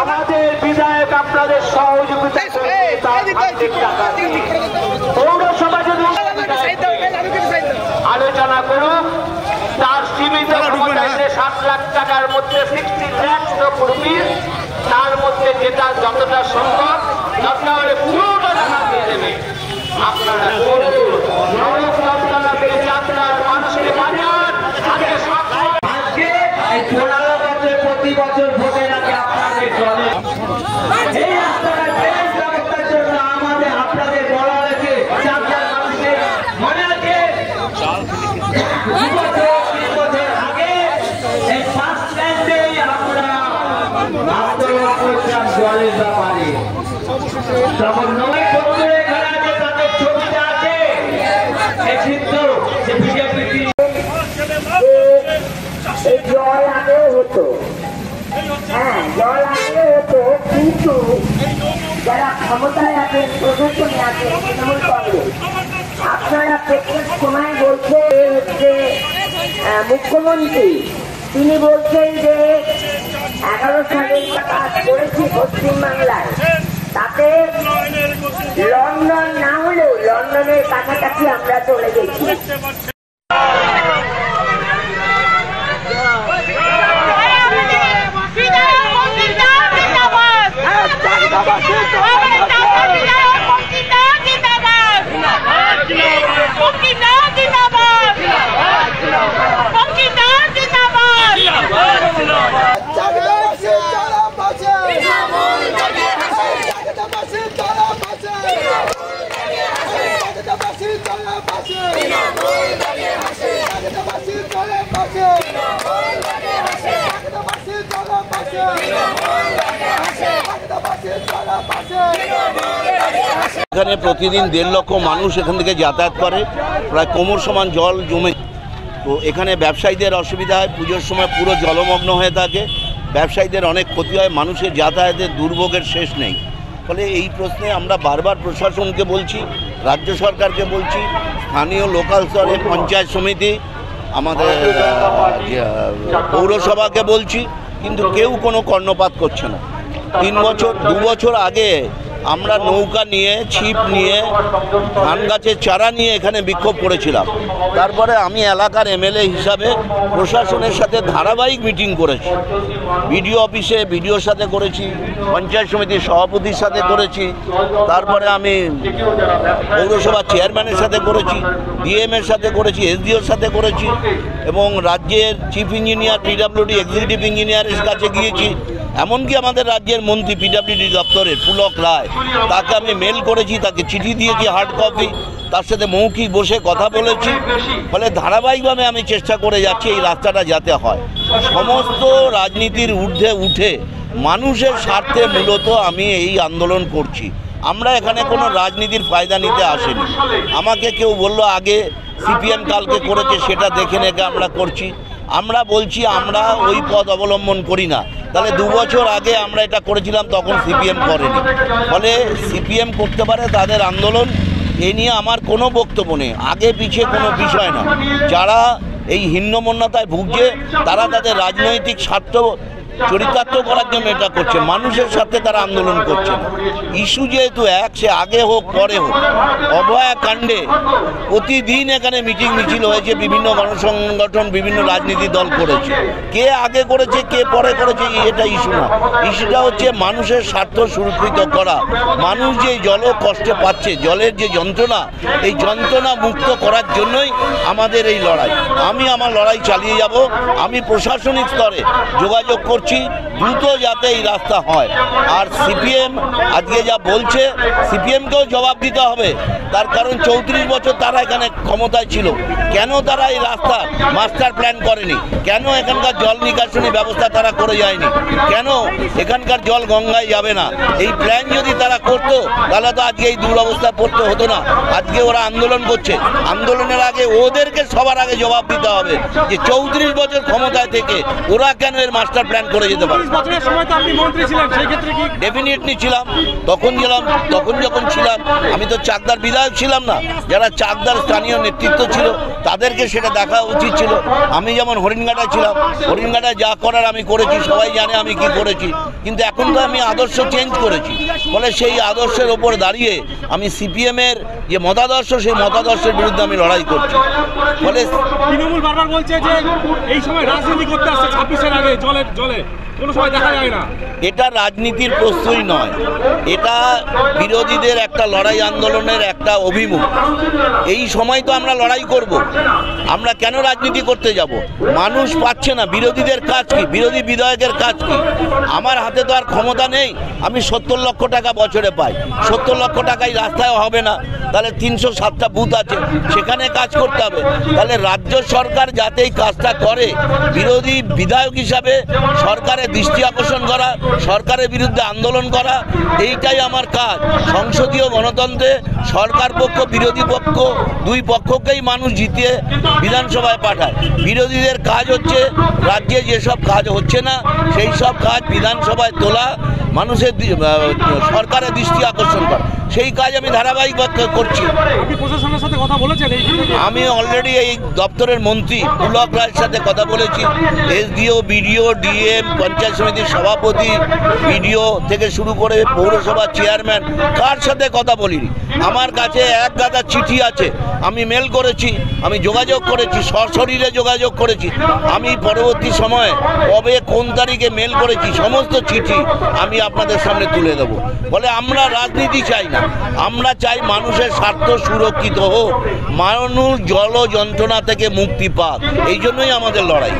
আমাদের বিধায়ক আপনাদের সহযোগিতা পৌরসভা যদি আলোচনা করুক তার সীমিত 7 লাখ টাকার মধ্যে 60 লাখ রুপিস তার মধ্যে যেটা যতটা সম্ভব দরকার হলে পুরোটা টাকা দিয়ে দেবে। আপনারা আপনার মানুষের বাজার আজকে এই 15 বছর প্রতি বছর ভোটে নাকি আপনাদের চলে এই রাস্তার ব্যবস্থার জন্য আমাদের আপনাদের বলা হয়েছে চাকদার মানুষের মনে আছে 2 বছর আগে এই বাস স্ট্যান্ডেই আমরা আন্দোলন করছিলাম জলের ব্যাপারে তখন নয় বছর এখানে আছে তাদের ছবিটা আছে কিন্তু বিজেপি জল আগেও হতো, হ্যাঁ জল আগেও হতো, কিন্তু যারা ক্ষমতায় আছেন প্রশাসনে আছেন তৃণমূল কংগ্রেস আপনারা প্রত্যেক সময় বলছেন হচ্ছে মুখ্যমন্ত্রী তিনি বলছেন যে 11 সালের কাজ করেছি পশ্চিমবাংলায় তাতে লন্ডন না হলেও লন্ডনের কাছাকাছি আমরা চলে গেছি। এখানে প্রতিদিন 1.5 লক্ষ মানুষ এখান থেকে যাতায়াত করে, প্রায় কোমর সমান জল জমে। তো এখানে ব্যবসায়ীদের অসুবিধা হয়, পুজোর সময় পুরো জলমগ্ন হয়ে থাকে, ব্যবসায়ীদের অনেক ক্ষতি হয়, মানুষের যাতায়াতের দুর্ভোগের শেষ নেই। ফলে এই প্রশ্নে আমরা বারবার প্রশাসনকে বলছি, রাজ্য সরকারকে বলছি, স্থানীয় লোকাল স্তরে পঞ্চায়েত সমিতি, আমাদের পৌরসভাকে বলছি, কিন্তু কেউ কোনো কর্ণপাত করছে না। 2 বছর আগে আমরা নৌকা নিয়ে ছিপ নিয়ে ধান গাছের চারা নিয়ে এখানে বিক্ষোভ করেছিলাম। তারপরে আমি এলাকার এমএলএ হিসাবে প্রশাসনের সাথে ধারাবাহিক মিটিং করেছি, বিডিও অফিসে বিডিওর সাথে করেছি, পঞ্চায়েত সমিতির সভাপতির সাথে করেছি, তারপরে আমি পৌরসভার চেয়ারম্যানের সাথে করেছি, ডিএমের সাথে করেছি, এসডিওর সাথে করেছি, এবং রাজ্যের চিফ ইঞ্জিনিয়ার পিডব্লিউডি এক্সিকিউটিভ ইঞ্জিনিয়ারের কাছে গিয়েছি। এমনকি আমাদের রাজ্যের মন্ত্রী পিডব্লিউডি দপ্তরের পুলক রায়, তাকে আমি মেল করেছি, তাকে চিঠি দিয়েছি হার্ড কপি, তার সাথে মৌখিক বসে কথা বলেছি। ফলে ধারাবাহিকভাবে আমি চেষ্টা করে যাচ্ছি এই রাস্তাটা যাতে হয়। সমস্ত রাজনীতির ঊর্ধ্বে উঠে মানুষের স্বার্থে মূলত আমি এই আন্দোলন করছি। আমরা এখানে কোনো রাজনীতির ফায়দা নিতে আসিনি। আমাকে কেউ বললো আগে সিপিএম কালকে করেছে, সেটা দেখে নেকে আমরা করছি। আমরা বলছি আমরা ওই পথ অবলম্বন করি না। তাহলে 2 বছর আগে আমরা এটা করেছিলাম, তখন সিপিএম করেনি। ফলে সিপিএম করতে পারে তাদের আন্দোলন, এ নিয়ে আমার কোনো বক্তব্য নেই, আগে পিছিয়ে কোনো বিষয় না। যারা এই হীনমন্যতায় ভুগছে তারা তাদের রাজনৈতিক স্বার্থ চরিতার্থ করার জন্য এটা করছে, মানুষের সাথে তারা আন্দোলন করছে। ইস্যু যেহেতু এক, সে আগে হোক পরে হোক, অভয়া কাণ্ডে প্রতিদিন এখানে মিটিং মিছিল হয়েছে, বিভিন্ন গণসংগঠন বিভিন্ন রাজনীতি দল করেছে। কে আগে করেছে কে পরে করেছে এটা ইস্যু না, ইস্যুটা হচ্ছে মানুষের স্বার্থ সুরক্ষিত করা। মানুষ যে জল কষ্টে পাচ্ছে, জলের যে যন্ত্রণা, এই যন্ত্রণা মুক্ত করার জন্যই আমাদের এই লড়াই। আমি আমার লড়াই চালিয়ে যাব। আমি প্রশাসনিক স্তরে যোগাযোগ করছি দ্রুত যাতে এই রাস্তা হয়। আর সিপিএম আজকে যা বলছে, সিপিএমকেও জবাব দিতে হবে। তার কারণ 34 বছর তারা এখানে ক্ষমতায় ছিল, কেন তারা এই রাস্তা মাস্টার প্ল্যান করেনি? কেন এখানকার জল নিকাশনী ব্যবস্থা তারা করে যায়নি? কেন এখানকার জল গঙ্গায় যাবে না? এই প্ল্যান যদি তারা করতো তাহলে তো আজকে এই দুরবস্থা পড়তে হতো না। আজকে ওরা আন্দোলন করছে, আন্দোলনের আগে ওদেরকে সবার আগে জবাব দিতে হবে যে 34 বছর ক্ষমতায় থেকে ওরা কেন এর মাস্টার প্ল্যান করে যেতে পারে। ডেফিনেটলি ছিলাম, তখন যখন ছিলাম আমি তো চাকদার বিধায়ক ছিলাম না। যারা চাকদার স্থানীয় নেতৃত্ব ছিল তাদেরকে সেটা দেখা উচিত ছিল। আমি যেমন হরিণঘাটায় ছিলাম, হরিণঘাটায় যা করার আমি করেছি, সবাই জানে আমি কি করেছি। কিন্তু এখন তো আমি আদর্শ চেঞ্জ করেছি, ফলে সেই আদর্শের ওপর দাঁড়িয়ে আমি সিপিএমের যে মতাদর্শ, সেই মতাদর্শের বিরুদ্ধে আমি লড়াই করছি। ফলে তৃণমূল বারবার বলছে যে এই সময় রাজনীতি করতে আসছে, 26-এর আগে জলে কোনো সময় দেখা যায় না। এটা রাজনীতির প্রশ্নই নয়, এটা বিরোধীদের একটা লড়াই আন্দোলনের একটা অভিমুখ। এই সময় তো আমরা লড়াই করব, আমরা কেন রাজনীতি করতে যাব? মানুষ পাচ্ছে না, বিরোধীদের কাজ কি, বিরোধী বিধায়কের কাজ কি? আমার হাতে তো আর ক্ষমতা নেই, আমি 70 লক্ষ টাকা বছরে পাই, 70 লক্ষ টাকায় রাস্তায় হবে না, তাহলে 307টা বুথ আছে, সেখানে কাজ করতে হবে। তাহলে রাজ্য সরকার যাতে এই কাজটা করে, বিরোধী বিধায়ক হিসাবে সরকারের দৃষ্টি আকর্ষণ করা, সরকারের বিরুদ্ধে আন্দোলন করা, এইটাই আমার কাজ। সংসদীয় গণতন্ত্রে সরকার পক্ষ বিরোধী পক্ষ দুই পক্ষকেই মানুষ জিতিয়ে বিধানসভায় পাঠায়। বিরোধীদের কাজ হচ্ছে রাজ্যে যেসব কাজ হচ্ছে না সেই সব কাজ বিধানসভায় তোলা, মানুষের সরকারের দৃষ্টি আকর্ষণ করা, সেই কাজ আমি ধারাবাহিক করছি। প্রশাসনের সাথে কথা বলেছেন? আমি অলরেডি এই দপ্তরের মন্ত্রী পুলক রায়ের সাথে কথা বলেছি, এসডিও, বিডিও, ডিএম, পঞ্চায়েত সমিতির সভাপতি, বিডিও থেকে শুরু করে পৌরসভা চেয়ারম্যান, কার সাথে কথা বলিনি। আমার কাছে এক গাদা চিঠি আছে, আমি মেল করেছি, আমি যোগাযোগ করেছি, সশরীরে যোগাযোগ করেছি। আমি পরবর্তী সময়ে কবে কোন তারিখে মেল করেছি সমস্ত চিঠি আমি আপনাদের সামনে তুলে দেবো। বলে আমরা রাজনীতি চাই না, আমরা চাই মানুষের স্বার্থ সুরক্ষিত হোক, মানুষ জল যন্ত্রণা থেকে মুক্তি পাক, এই জন্যই আমাদের লড়াই।